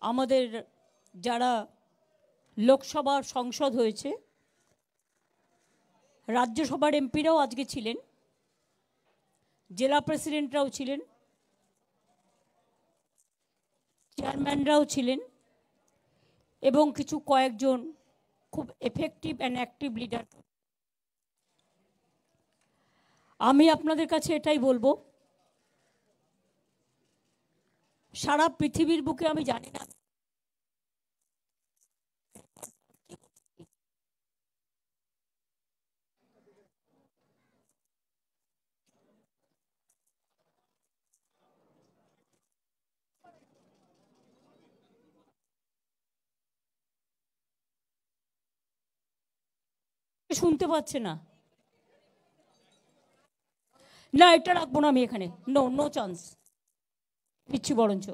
আমাদের যারা লোকসভার সংসদ হয়েছে, রাজ্যসভার এমপিরাও আজকে ছিলেন, জেলা প্রেসিডেন্টরাও ছিলেন, চেয়ারম্যানরাও ছিলেন এবং কিছু কয়েকজন খুব এফেক্টিভ অ্যান্ড অ্যাক্টিভ লিডার। আমি আপনাদের কাছে এটাই বলবো, সারা পৃথিবীর বুকে আমি জানি না শুনতে পাচ্ছে না, না এটা রাখবো না আমি এখানে, নো নো চান্স দিচ্ছি, বরঞ্চ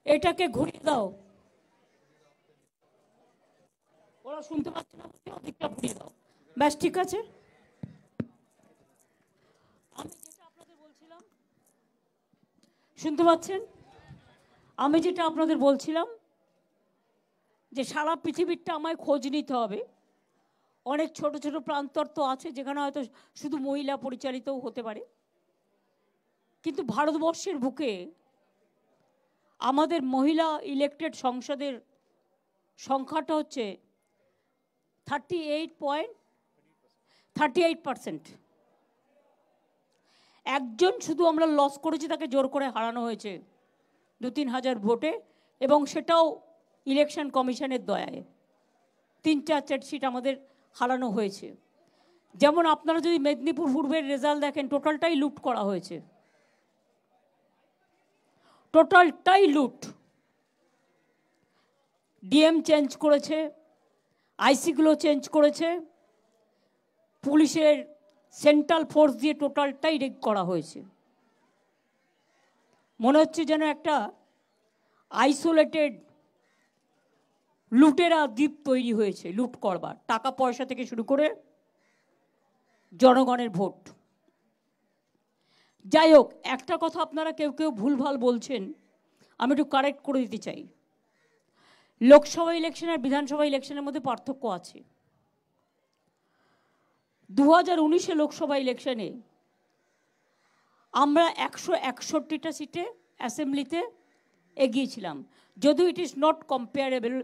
এটাকে ঘুরিয়ে দাও, ওরা শুনতে পাচ্ছে না, ওদিকটা ঘুরিয়ে দাও, ব্যাস ঠিক আছে। আমি যেটা আপনাদের বলছিলাম, শুনতে পাচ্ছেন? আমি যেটা আপনাদের বলছিলাম যে সারা পৃথিবীরটা আমায় খোঁজ নিতে হবে। অনেক ছোট ছোট প্রান্তর তো আছে যেখানে হয়তো শুধু মহিলা পরিচালিতও হতে পারে, কিন্তু ভারতবর্ষের বুকে আমাদের মহিলা ইলেক্টেড সংসদের সংখ্যাটা হচ্ছে 38%। একজন শুধু আমরা লস করেছি, তাকে জোর করে হারানো হয়েছে 2-3 হাজার ভোটে, এবং সেটাও ইলেকশন কমিশনের দয়ায় 3-4 সিট আমাদের হারানো হয়েছে। যেমন আপনারা যদি মেদিনীপুর পূর্বের রেজাল্ট দেখেন, টোটালটাই লুট করা হয়েছে, টোটালটাই লুট। ডিএম চেঞ্জ করেছে, আইসিগুলো চেঞ্জ করেছে, পুলিশের সেন্ট্রাল ফোর্স দিয়ে টোটালটাই রেড করা হয়েছে। মনে হচ্ছে যেন একটা আইসোলেটেড লুটেরা দ্বীপ তৈরি হয়েছে লুট করবার, টাকা পয়সা থেকে শুরু করে জনগণের ভোট। যাই হোক, একটা কথা আপনারা কেউ কেউ ভুলভাল বলছেন, আমি একটু কারেক্ট করে দিতে চাই। লোকসভা ইলেকশন আর বিধানসভা ইলেকশনের মধ্যে পার্থক্য আছে। 2019 লোকসভা ইলেকশনে আমরা 161টা সিটে অ্যাসেম্বলিতে এগিয়েছিলাম, যদিও ইট is not comparable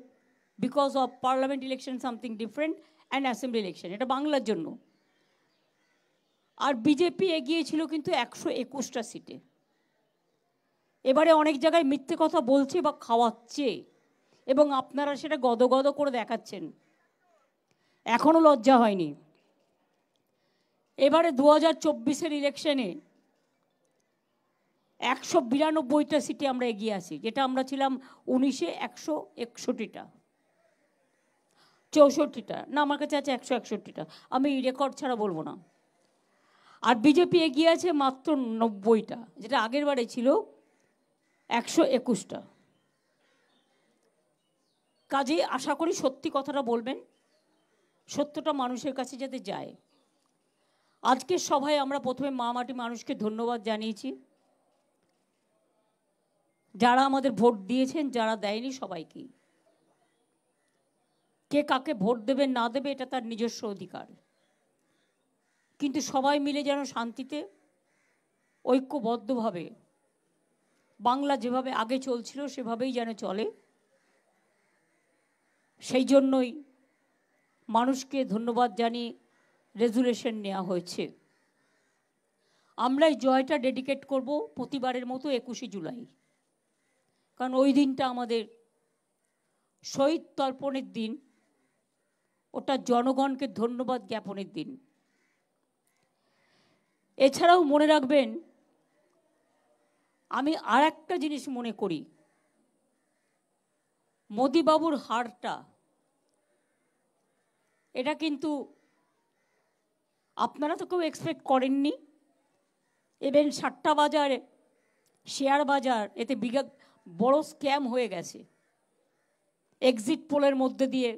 because of parliament election something different and assembly election, এটা বাংলার জন্য। আর বিজেপি এগিয়েছিল কিন্তু 121টা সিটে। এবারে অনেক জায়গায় মিথ্যে কথা বলছে বা খাওয়াচ্ছে, এবং আপনারা সেটা গদগদ করে দেখাচ্ছেন, এখনও লজ্জা হয়নি। এবারে 2024 ইলেকশনে 192টা সিটে আমরা এগিয়ে আছি, যেটা আমরা ছিলাম 19-এ 161টা, 64টা না, আমার কাছে আছে 161টা, আমি রেকর্ড ছাড়া বলবো না। আর বিজেপি এগিয়ে আছে মাত্র 90টা, যেটা আগের বারে ছিল 121টা। কাজেই আশা করি সত্যি কথাটা বলবেন, সত্যটা মানুষের কাছে যাতে যায়। আজকের সভায় আমরা প্রথমে মা মাটি মানুষকে ধন্যবাদ জানিয়েছি, যারা আমাদের ভোট দিয়েছেন, যারা দেয়নি সবাইকে। কে কাকে ভোট দেবে না দেবে এটা তার নিজস্ব অধিকার, কিন্তু সবাই মিলে যেন শান্তিতে ঐক্যবদ্ধভাবে বাংলা যেভাবে আগে চলছিল সেভাবেই যেন চলে, সেই জন্যই মানুষকে ধন্যবাদ জানিয়ে রেজুলেশন নেওয়া হয়েছে। আমরা এই জয়টা ডেডিকেট করব প্রতিবারের মতো 21শে জুলাই, কারণ ওই দিনটা আমাদের শহীদ তর্পণের দিন, ওটা জনগণকে ধন্যবাদ জ্ঞাপনের দিন। এছাড়াও মনে রাখবেন, আমি আর একটা জিনিস মনে করি, মোদিবাবুর হারটা, এটা কিন্তু আপনারা তো কেউ এক্সপেক্ট করেননি। ইভেন 7টা বাজার শেয়ার বাজার, এতে বিরাট বড় স্ক্যাম হয়ে গেছে। এক্সিট পোলের মধ্যে দিয়ে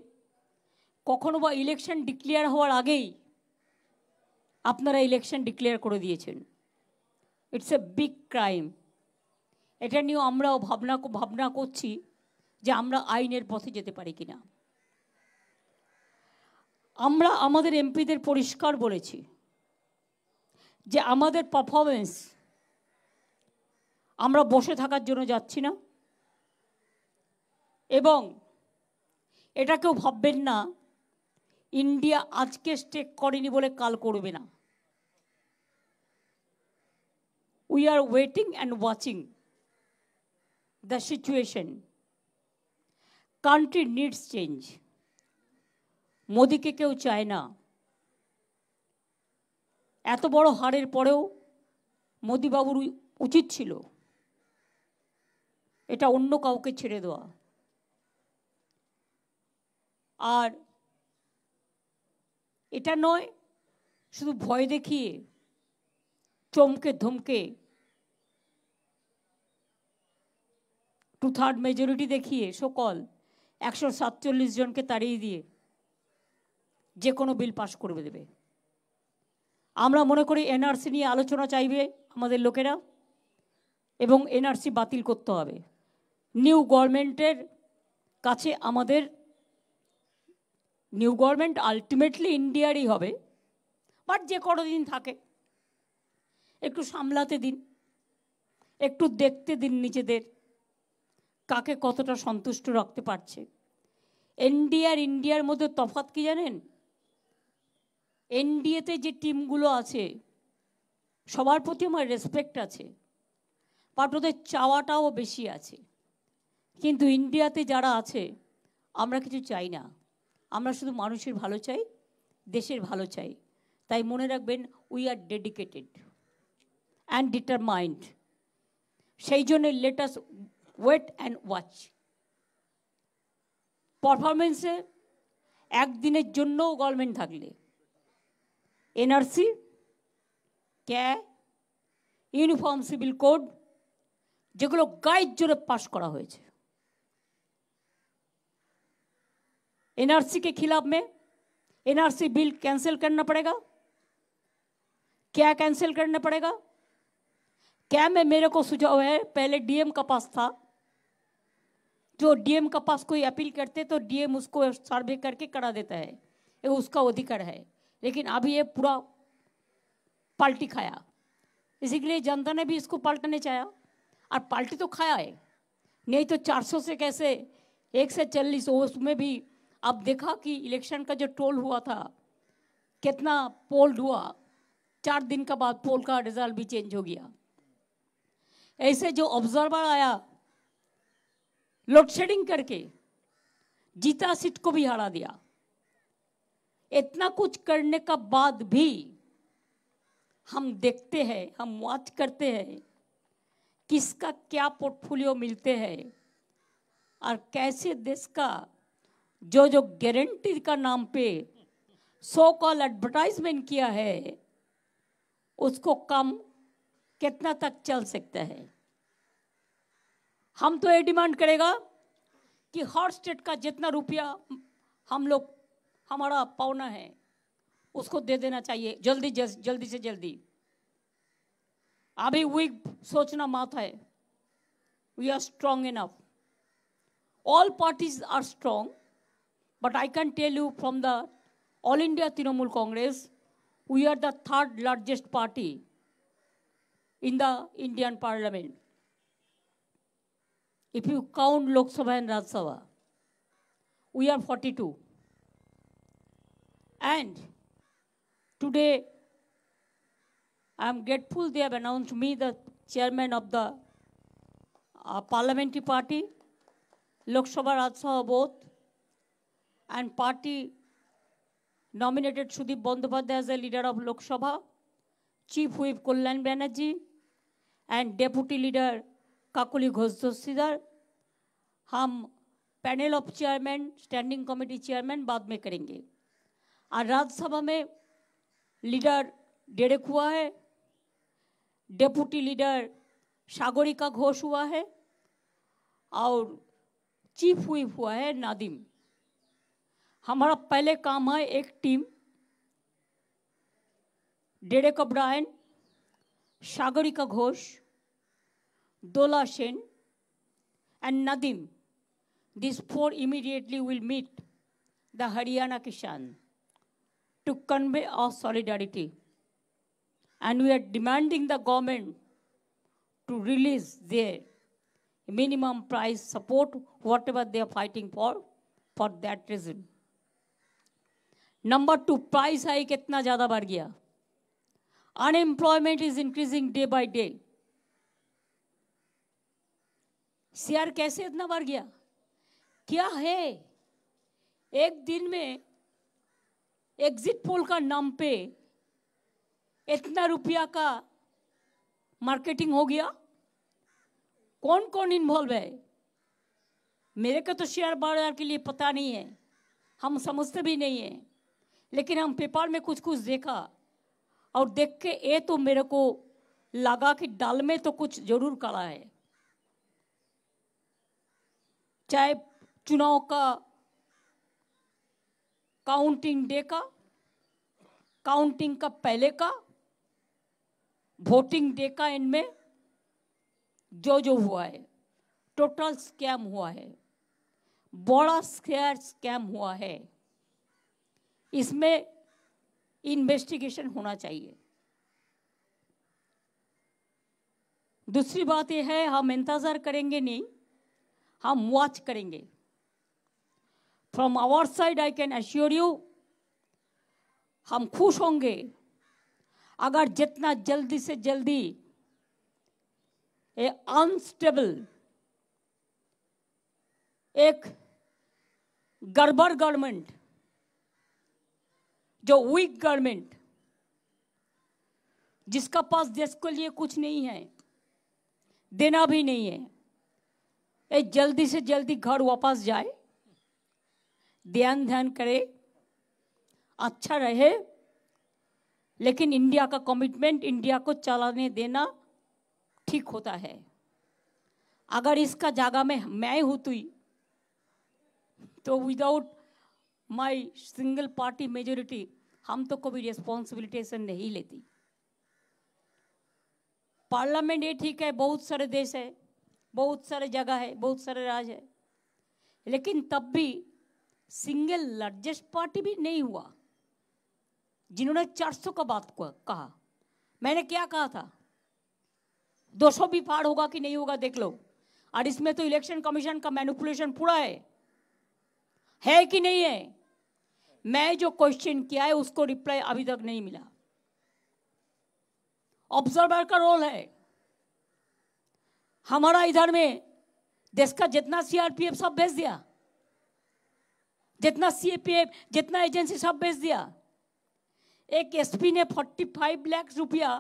কখনো বা ইলেকশন ডিক্লেয়ার হওয়ার আগেই আপনারা ইলেকশন ডিক্লেয়ার করে দিয়েছেন। It's a big crime. এটা নিয়েও আমরাও ভাবনা করছি যে আমরা আইনের পথে যেতে পারি কিনা। আমরা আমাদের এমপিদের পরিষ্কার বলেছি যে আমাদের পারফরমেন্স আমরা বসে থাকার জন্য যাচ্ছি না, এবং এটা কেউ ভাববেন না ইন্ডিয়া আজকে স্টেক করেনি বলে কাল করবে না। We are waiting and watching the situation. Country needs change. মোদিকে কেউ চায় না। এত বড় হারের পরেও মোদিবাবুর উচিত ছিল এটা অন্য কাউকে ছেড়ে দেওয়া। আর এটা নয় শুধু ভয় দেখিয়ে চমকে ধমকে 2/3 মেজরিটি দেখিয়ে সকল 147 জনকে তাড়িয়ে দিয়ে যে কোনো বিল পাস করে দেবে। আমরা মনে করি এনআরসি নিয়ে আলোচনা চাইবে আমাদের লোকেরা, এবং এনআরসি বাতিল করতে হবে। নিউ গভর্নমেন্টের কাছে আমাদের, নিউ গভর্নমেন্ট আলটিমেটলি ইন্ডিয়ারই হবে, বাট যে কোনো দিন থাকে একটু সামলাতে দিন, একটু দেখতে দিন নিজেদের কাকে কতটা সন্তুষ্ট রাখতে পারছে। এনডিএ আর ইন্ডিয়ার মধ্যে তফাৎ কি জানেন? এনডিএতে যে টিমগুলো আছে সবার প্রতি আমার রেসপেক্ট আছে, বাট ওদের চাওয়াটাও বেশি আছে। কিন্তু ইন্ডিয়াতে যারা আছে আমরা কিছু চাই না, আমরা শুধু মানুষের ভালো চাই, দেশের ভালো চাই। তাই মনে রাখবেন, we are dedicated and determined. সেই জন্য let us wait and watch. পারফরমেন্সে একদিনের জন্যও গভর্নমেন্ট থাকলে NRC, CAA, uniform civil code, যেগুলো গাইড জোরে পাশ করা হয়েছে, एनआरसी के खिलाफ में एनआरसी बिल कैंसिल करना पड़ेगा। क्या कैंसिल करना पड़ेगा? क्या में मेरे को सुझाव है, पहले डीएम का पास था, जो डीएम का पास कोई अपील करते तो डीएम उसको सर्वे करके करा देता है, ये उसका अधिकार है। लेकिन अभी ये पूरा पलटी खाया, इसी के लिए जनता ने भी इसको पलटने चाहा, और पलटी तो खाया है। नहीं तो 400 से कैसे 1 से 40, उसमें भी अब देखा कि इलेक्शन का जो टोल हुआ था कितना पोल हुआ, 4 दिन का बाद पोल का रिजल्ट भी चेंज हो गया। ऐसे जो ऑब्जर्वर आया लोड शेडिंग करके जीता सीट को भी हरा दिया। इतना कुछ करने का बाद भी हम देखते हैं, हम वॉच करते हैं किसका क्या पोर्टफोलियो मिलते हैं और कैसे देश का जो जो गारंटी का नाम पे सो कॉल एडवर्टाइजमेंट किया है उसको कम कितना तक चल सकता है। हम तो ये डिमांड करेगा कि हर स्टेट का जितना रुपया हम लोग हमारा पावना है उसको दे देना चाहिए जल्दी से जल्दी। अभी वीक सोचना मत है, we are strong enough, all parties are strong, but I can tell you from the All India Trinamool Congress, we are the 3rd largest party in the Indian Parliament. If you count Lok Sabha and Rajya Sabha, we are 42. And today, I am grateful they have announced me the chairman of the parliamentary party, Lok Sabha, Rajya Sabha both, and party nominated Sudeep Bandyopadhyay as the leader of Lok Sabha, Chief Whip Kalyan Banerjee, and Deputy Leader Kakuli Ghosh Dossidar. हम panel of chairman, standing committee chairman बाद में करेंगे। और राज्यसभा में leader Derek हुआ है, deputy leader Sagarika Ghosh हुआ है, और चीफ व्हिप हुआ है नादिम। हमारा पहले काम है एक team, Derek O'Brien, Sagarika Ghosh, Dola Sen, and Nadim. These four immediately will meet the Haryana Kisan to convey our solidarity. And we are demanding the government to release their minimum price support, whatever they are fighting for that reason. Number 2, price hike इतना ज़्यादा बढ़ गया. Unemployment is increasing day by day. Share कैसे इतना बढ़ गया? क्या है? एक दिन में एग्जिट पोल का नाम पे इतना रुपया का मार्केटिंग हो गया. कौन कौन इन्वॉल्व है? मेरे को तो शेयर बाजार के लिए पता नहीं है, हम समझते भी नहीं है, लेकिन हम पेपर में कुछ कुछ देखा और देख के ये तो मेरे को लगा कि दाल में तो कुछ जरूर काला है. चाहे चुनाव का काउंटिंग डे का, काउंटिंग का पहले का, वोटिंग डे का, इनमें जो हुआ है टोटल स्कैम हुआ है, बड़ा स्कैम हुआ है. इसमें इन्वेस्टिगेशन होना चाहिए. दूसरी बात यह है, हम इंतजार करेंगे नहीं, हम वॉच करेंगे. From our side I can assure you, हम खुश होंगे अगर जितना जल्दी से जल्दी ए अनस्टेबल, एक गड़बड़ गवर्नमेंट, जो वीक गवर्नमेंट, जिसका पास देश के लिए कुछ नहीं है, देना भी नहीं है, ये जल्दी से जल्दी घर वापस जाए, ध्यान करे, अच्छा रहे. लेकिन इंडिया का कमिटमेंट, इंडिया को चलाने देना ठीक होता है. अगर इसका जगह में मैं होती तो without my single party majority हम तो कभी रिस्पॉन्सिबिलिटी नहीं लेती. पार्लियामेंट ये ठीक है, बहुत सारे देश है, बहुत सारे जगह है, बहुत सारे राज्य है, लेकिन तब भी सिंगल लार्जेस्ट पार्टी भी नहीं हुआ. जिन्होंने 400 का बात कहा, मैंने क्या कहा था? 200 भी पार होगा कि नहीं होगा देख लो. और इसमें तो इलेक्शन कमीशन का मैनिपुलेशन पूरा है कि नहीं है? मैं जो क्वेश्चन किया है उसको रिप्लाई अभी तक नहीं मिला. ऑब्जर्वर का रोल है. हमारा इधर में देश का जितना सीआरपीएफ सब भेज दिया, जितना सीएपीएफ, जितना एजेंसी सब भेज दिया. एक एसपी ने 45 लाख रुपया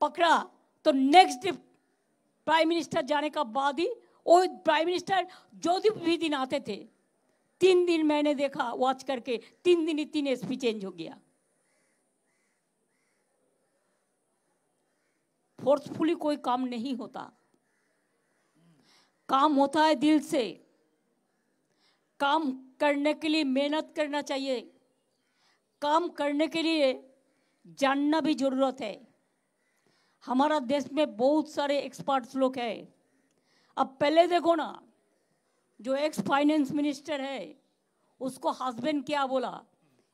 पकड़ा तो नेक्स्ट डे प्राइम मिनिस्टर जाने का बाद ही वो प्राइम मिनिस्टर जो भी दिन आते थे, 3 दिन मैंने देखा वॉच करके, 3 दिन ही 3 एसपी चेंज हो गया. फोर्सफुली कोई काम नहीं होता, काम होता है दिल से. काम करने के लिए मेहनत करना चाहिए, काम करने के लिए जानना भी जरूरत है. हमारा देश में बहुत सारे एक्सपर्ट्स लोग हैं. अब पहले देखो ना, जो एक्स फाइनेंस मिनिस्टर है उसको हस्बैंड क्या बोला,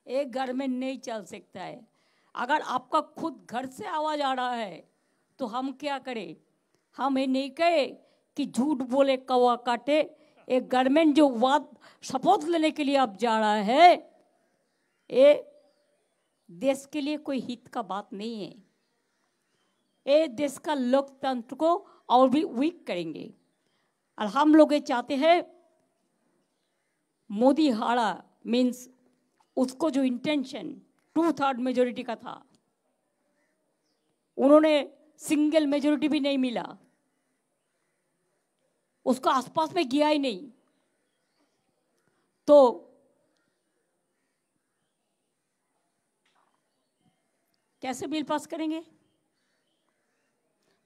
एक घर में नहीं चल सकता है. अगर आपका खुद घर से आवाज आ रहा है तो हम क्या करें? हम ये नहीं कहे कि झूठ बोले कौवा काटे. एक गवर्नमेंट जो वाद शपथ लेने के लिए अब जा रहा है, ये देश के लिए कोई हित का बात नहीं है. ये देश का लोकतंत्र को और भी वीक करेंगे. और हम लोग ये चाहते हैं मोदी हारा, मीन्स उसको जो इंटेंशन 2/3 मेजोरिटी का था, उन्होंने सिंगल मेजोरिटी भी नहीं मिला, उसका आसपास में गया ही नहीं. तो कैसे बिल पास करेंगे?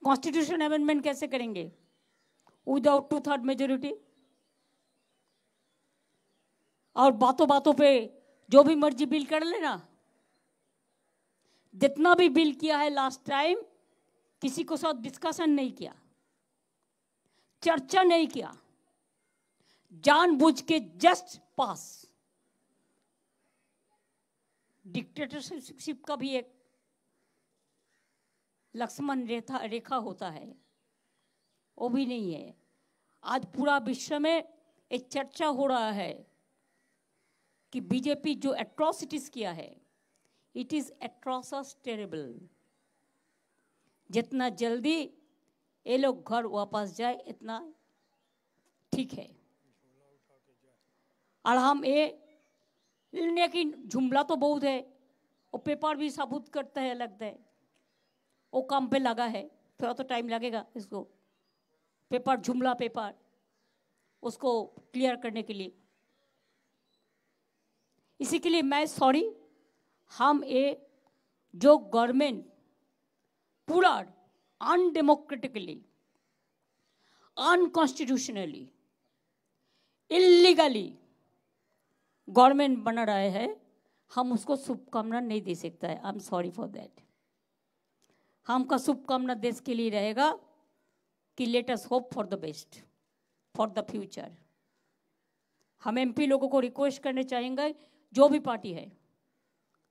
कॉन्स्टिट्यूशन अमेंडमेंट कैसे करेंगे विदाउट 2/3 मेजोरिटी? और बातों बातों पे जो भी मर्जी बिल कर लेना. जितना भी बिल किया है लास्ट टाइम, किसी को साथ डिस्कशन नहीं किया, चर्चा नहीं किया, जानबूझ के जस्ट पास। डिक्टेटरशिप का भी एक लक्ष्मण रेखा होता है, वो भी नहीं है। आज पूरा विश्व में एक चर्चा हो रहा है कि बीजेपी जो एट्रोसिटीज किया है, इट इज एट्रोसस टेरेबल। जितना जल्दी ये लोग घर वापस जाए इतना ठीक है। और हम ये लेकिन जुमला तो बहुत है, वो पेपर भी साबुत करता है, लगता है वो काम पे लगा है, थोड़ा तो टाइम लगेगा इसको पेपर जुमला पेपर उसको क्लियर करने के लिए। इसी के लिए मैं सॉरी, हम ये जो गवर्नमेंट पूरा अनडेमोक्रेटिकली, अनकॉन्स्टिट्यूशनली, इलीगली गवर्नमेंट बना रहा है, हम उसको शुभकामना नहीं दे सकता है। I am sorry for that. हमका शुभकामना देश के लिए रहेगा कि let us hope for the best, for the future. हम एमपी लोगों को रिक्वेस्ट करने चाहेंगे, जो भी पार्टी है,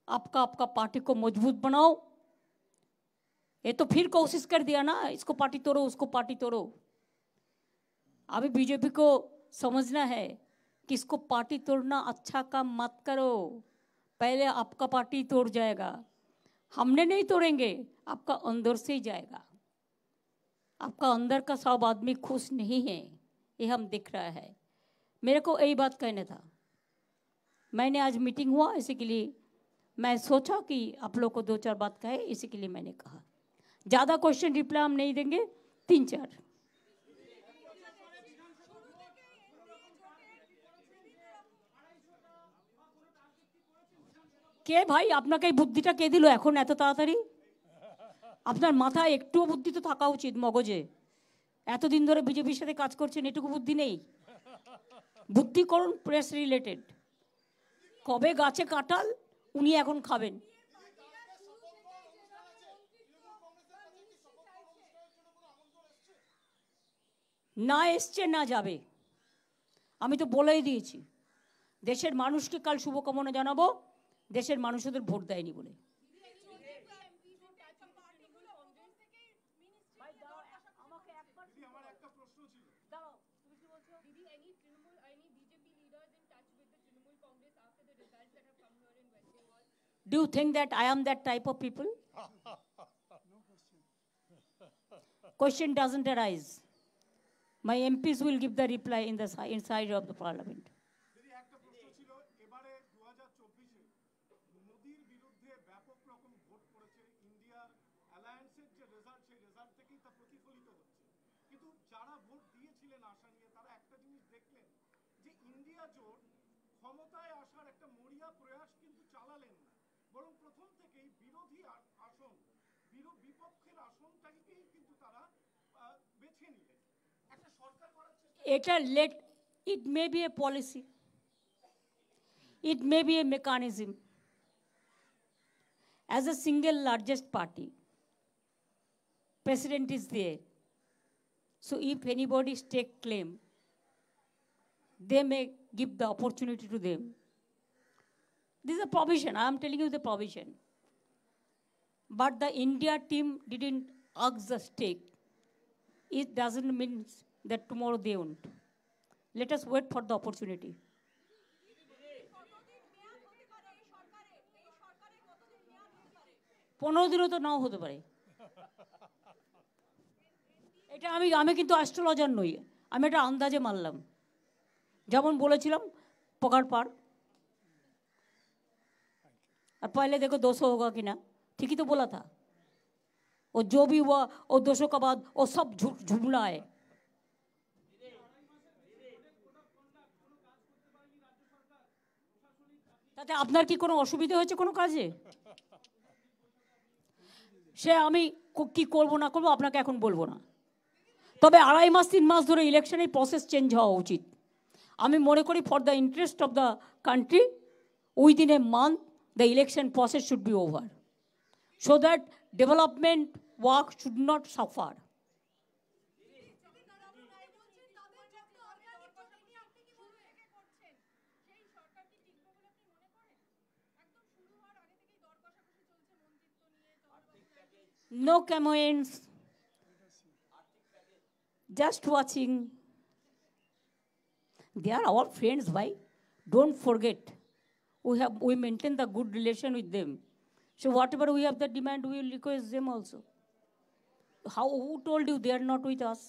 आपका पार्टी को मजबूत बनाओ। ये तो फिर कोशिश कर दिया ना, इसको पार्टी तोड़ो, उसको पार्टी तोड़ो। अभी बीजेपी को समझना है कि इसको पार्टी तोड़ना अच्छा काम मत करो, पहले आपका पार्टी तोड़ जाएगा। हमने नहीं तोड़ेंगे, आपका अंदर से ही जाएगा। आपका अंदर का सब आदमी खुश नहीं है, ये हम दिख रहा है। मेरे को यही बात कहना था। मैंने आज मीटिंग हुआ, इसी के लिए मैं सोचा कि आप लोग को 2-4 बात कहे, इसी के लिए मैंने कहा। ज़्यादा क्वेश्चन रिप्लाई हम नहीं देंगे, 3-4। কে ভাই আপনাকে এই বুদ্ধিটা কে দিল এখন এত তাড়াতাড়ি? আপনার মাথায় একটুও বুদ্ধি তো থাকা উচিত মগজে। এতদিন ধরে বিজেপির সাথে কাজ করছেন, এটুকু বুদ্ধি নেই? বুদ্ধি করুন প্রেস রিলেটেড। কবে গাছে কাঁঠাল উনি এখন খাবেন। না এসছে না যাবে, আমি তো বলেই দিয়েছি। দেশের মানুষকে কাল শুভকামনা জানাবো, দেশের মানুষ ওদের ভোট দেয়নি বলে। Do you think that I am that type of people? Question doesn't arise. My MPs will give the reply in the inside of the parliament. ক্ষমতায় আসার একটা মরিয়া প্রয়াস কিন্তু চালালেন না, বরং প্রথম থেকেই বিরোধী আসন, বিপক্ষের আসনটাকেই কিন্তু তারা বেছে নিলেন। একটা সরকার করার চেষ্টা, এটা let it may be a policy, it may be a mechanism. As a single largest party, president is there, so if anybody stake claim, they may give the opportunity to them. This is a provision. I am telling you the provision. But the India team didn't ask the stake. It doesn't mean that tomorrow they won't. Let us wait for the opportunity. পনেরো দিনও তো নাও হতে পারে। এটা আমি কিন্তু astrologer নই, আমি এটা আন্দাজে মানলাম। যেমন বলেছিলাম पकड़ पार, और पहले देखो 200 होगा कि ना, ठीक ही तो बोला था। और जो भी हुआ और 200 का बाद वो सब झुमला है। তাতে আপনার কি কোনো অসুবিধা হয়েছে কোনো কাজে? সে আমি কি করব না করব আপনাকে এখন বলবো না, তবে 2.5 মাস 3 মাস ধরে ইলেকশনের প্রসেস চেঞ্জ হওয়া উচিত। আমি মনে করি for the interest of the country, within a month the election process should be over, so that development work should not suffer. No comments. Just watching. They are our friends, why? Don't forget. We maintain the good relation with them. So whatever we have the demand, we will request them also. Who told you they are not with us?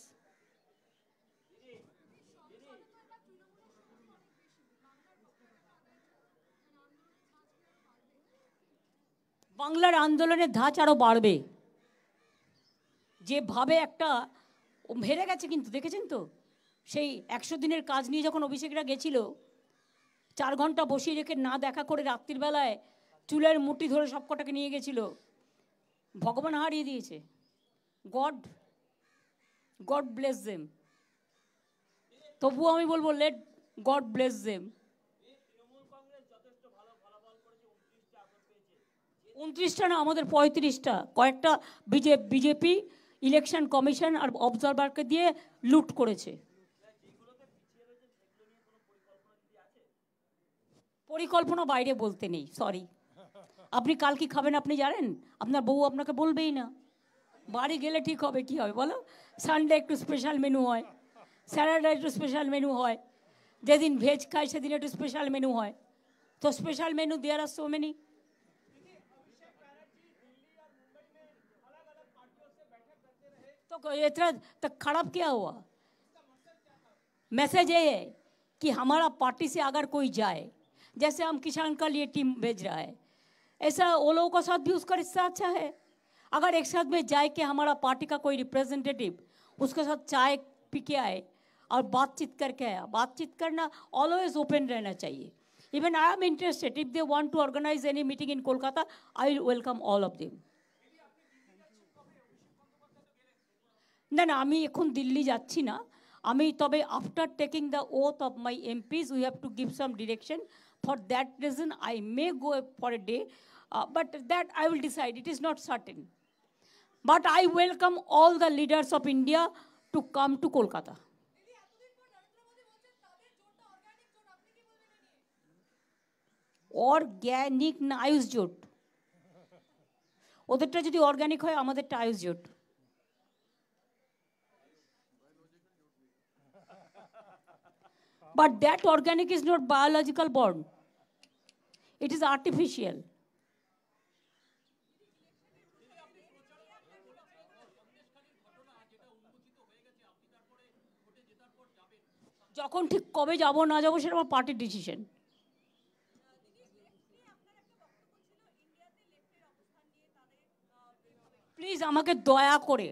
বাংলার আন্দোলনের ধাঁচ আরো বাড়বে। যেভাবে একটা হেরে গেছে কিন্তু, দেখেছেন তো, সেই 100 দিনের কাজ নিয়ে যখন অভিষেকরা গেছিল, 4 ঘন্টা বসিয়ে রেখে না দেখা করে রাত্রির বেলায় চুলের মুঠি ধরে সব কটাকে নিয়ে গেছিল। ভগবান হারিয়ে দিয়েছে। God bless them. তবুও আমি বলবো লেট গড ব্লেস দেম। 29টা না, আমাদের 35টা। কয়েকটা বিজেপি ইলেকশন কমিশন আর অবজারভারকে দিয়ে লুট করেছে। পরিকল্পনা বাইরে বলতে নেই, সরি। আপনি কাল কি খাবেন আপনি জানেন? আপনার বউ আপনাকে বলবেই না। বাড়ি গেলে ঠিক হবে, কি হবে বলো? সানডে একটু স্পেশাল মেনু হয়, স্যাটারডে একটু স্পেশাল মেনু হয়, যেদিন ভেজ খায় সেদিন একটু স্পেশাল মেনু হয়। তো স্পেশাল মেনু দেয়ার আর সো মেনি। तो इतना तो खराब क्या हुआ? मैसेज ये है कि हमारा पार्टी से अगर कोई जाए, जैसे हम किसान का लिए टीम भेज रहा है, ऐसा वो लोगों का साथ भी उसका रिश्ता अच्छा है। अगर एक साथ में जाए कि हमारा पार्टी का कोई रिप्रेजेंटेटिव उसके साथ चाय पी के आए और बातचीत करके आया। बातचीत करना ऑलवेज ओपन रहना चाहिए। Even I am interested, if they want to organise any meeting in Kolkata, I will welcome all of them. না না, আমি এখন দিল্লি যাচ্ছি না। আমি তবে after taking the oath of my MPs we have to give some direction. For that reason I may go for a day, but that I will decide, it is not certain. But I welcome all the leaders of India to come to Kolkata. অর্গ্যানিক না আয়ুষ জোট, ওদেরটা যদি organic হয় আমাদেরটা আয়ুষ জোট। But that organic is not biological born. It is artificial. যখন ঠিক কবে যাব না যাব সেটা আমার পার্টির ডিসিশন। প্লিজ আমাকে দয়া করে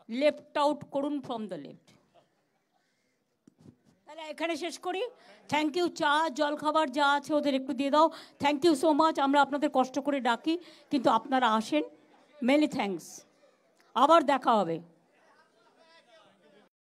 লেফট আউট করুন ফ্রম দ্য লেফট। তাহলে এখানে শেষ করি। Thank you. চা জল খাবার যা আছে ওদের একটু দিয়ে দাও। Thank you so much. আমরা আপনাদের কষ্ট করে ডাকি কিন্তু আপনারা আসেন। Many thanks. আবার দেখা হবে।